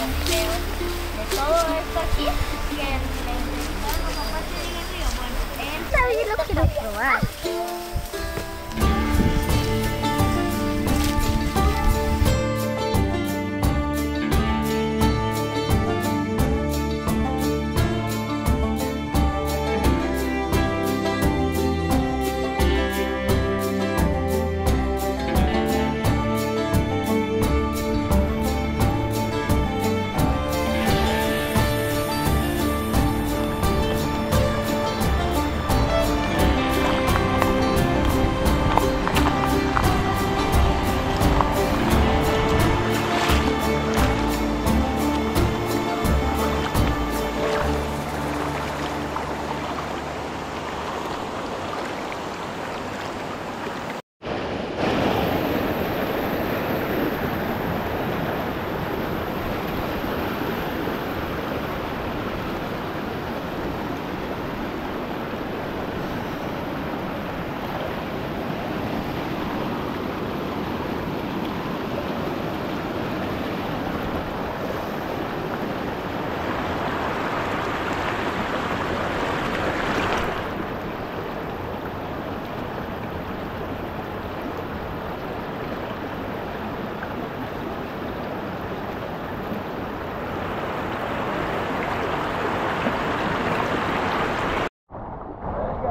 videos de todo esto aquí que le entrevistaron los papás de Miguel Río. Bueno, él también lo quiero probar.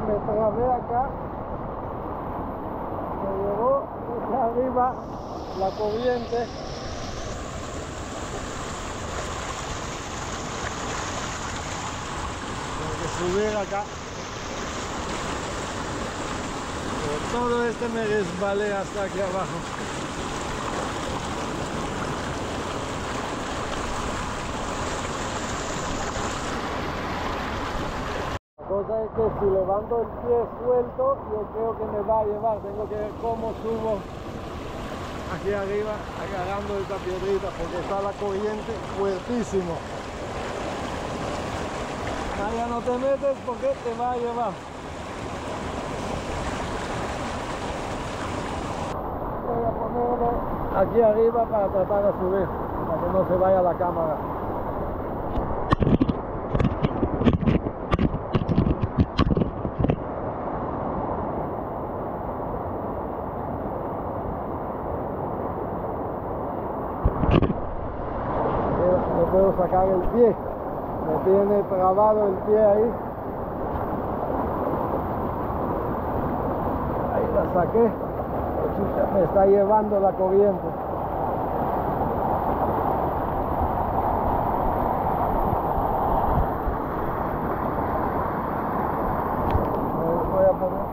Me trabé acá, me llevó desde arriba la corriente. Tengo que subir acá. Por todo me resbalé hasta aquí abajo. La cosa es que si levanto el pie suelto, yo creo que me va a llevar. Tengo que ver cómo subo aquí arriba, agarrando esta piedrita, porque está la corriente fuertísimo. Maya, no te metes porque te va a llevar. Voy a ponerlo aquí arriba para tratar de subir, para que no se vaya la cámara. Puedo sacar el pie, me tiene trabado el pie ahí. Ahí la saqué, me está llevando la corriente. Voy a poner.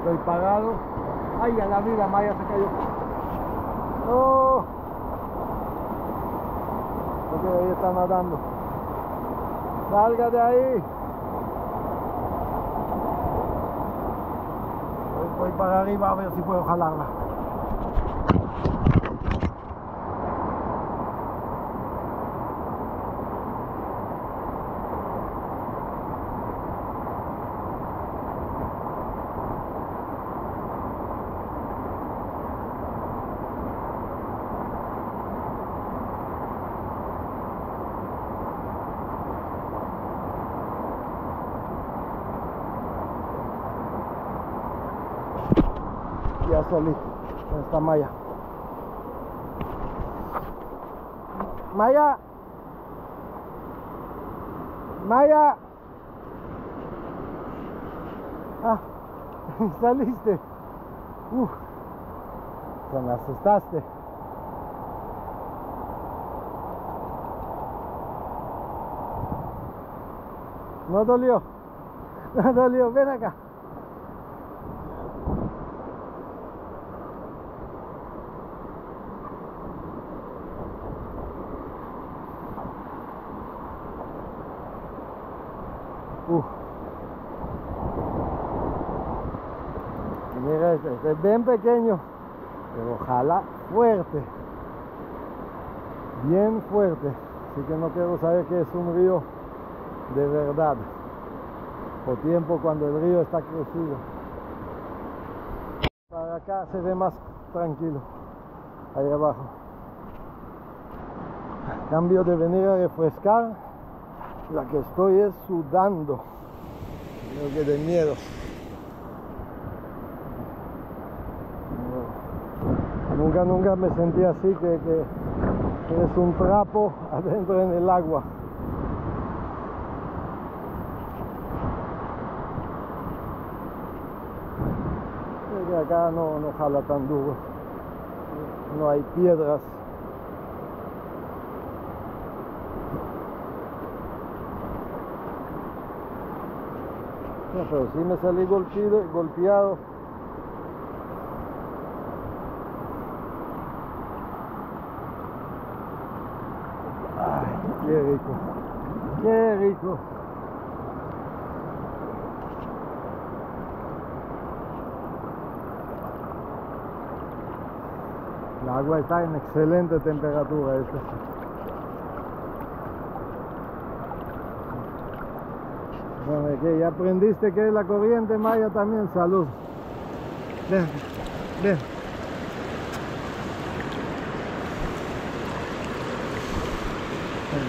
Estoy parado. Ay, a la vida, Maya se cayó. No. Porque ahí está nadando. Salga de ahí. Voy para arriba a ver si puedo jalarla. Ya salí con esta Maya. Maya. Maya. Ah, saliste. Se me asustaste. ¿No dolió? No dolió, ven acá. Mira, este es bien pequeño, pero ojalá fuerte, bien fuerte. Así que no quiero saber que es un río de verdad, por tiempo cuando el río está crecido. Para acá se ve más tranquilo, ahí abajo. Cambio de venir a refrescar, la que estoy es sudando, creo que de miedo. Nunca me sentí así, que es un trapo adentro en el agua. Porque acá no jala tan duro, no hay piedras. No, pero sí me salí golpeado. Qué rico, qué rico. El agua está en excelente temperatura. Bueno, que ya aprendiste que es la corriente Maya también. Salud. Ven, ven.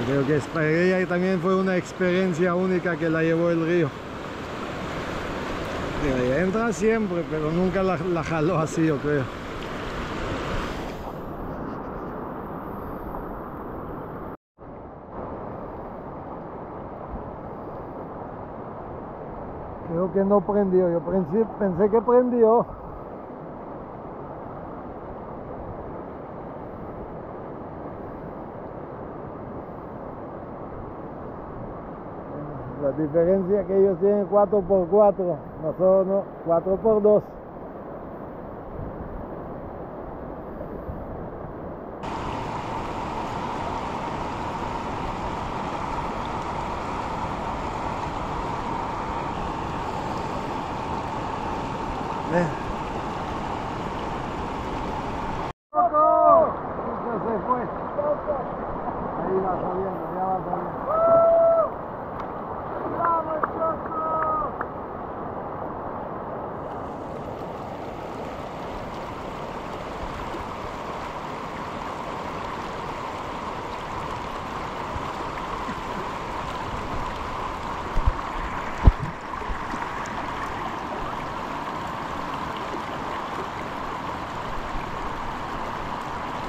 Creo que para ella también fue una experiencia única que la llevó el río. Ella entra siempre, pero nunca la jaló así, yo creo. Creo que no prendió, yo pensé que prendió. La diferencia es que ellos tienen 4x4, nosotros no, 4x2. ¡Coco! Ya se fue. Ahí va saliendo, ya va saliendo. ¡Vamos, Coco!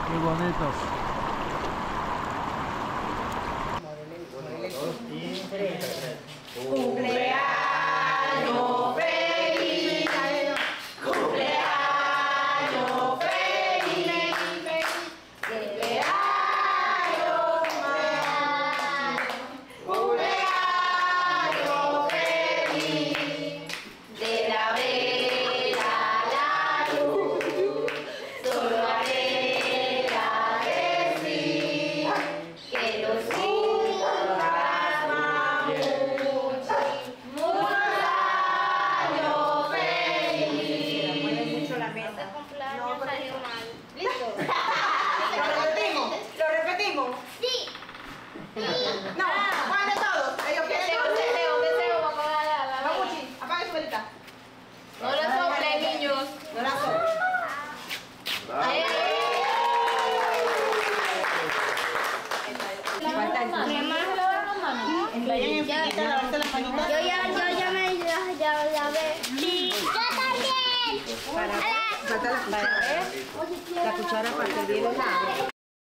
Qué bonitos. Cumpleaños feliz, cumpleaños feliz, cumpleaños feliz, de la vela a la luz, solo anhela decir que los cumplas muchos años feliz. Mueve mucho la mesa. Cumpleaños salió mal. ¿Listo? ¿Lo repetimos? Sí. No, ¿cuál de todos? Ellos quieren Deseo, vamos a darle. Vamos, Chi, apaga su velita. No lo soplen, niños. No la soplen. Yo ya me lavé. Sí. Yo también. Falta la cuchara. La cuchara para que viene el agua.